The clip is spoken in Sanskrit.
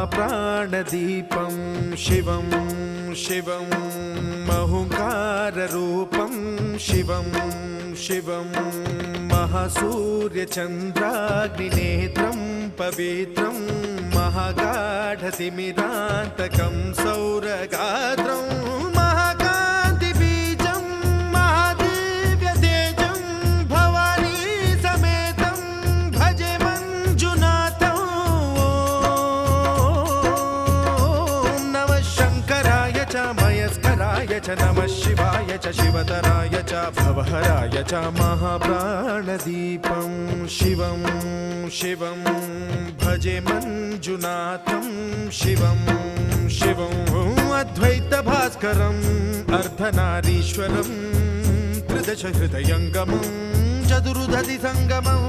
महाप्राणदीपं शिवं शिवं महुङ्काररूपं शिवं शिवं महासूर्यचन्द्राग्निनेत्रं पवित्रं महागाढतिमिरान्तकं सौरगात्रं महाकान्तिबीजं महादिव्यतेजं भवानी समेतं भजे मञ्जुनाथं। ॐ नमः शङ्कराय च मयस्कराय च नमः शिवाय च शिवतराय च भवहराय च महाप्राणदीपं शिवं शिवं भजे मञ्जुनाथं शिवं शिवं अद्वैतभास्करम् अर्धनारीश्वरं त्रिदशहृदयङ्गमं चतुर्दधिसङ्गमम्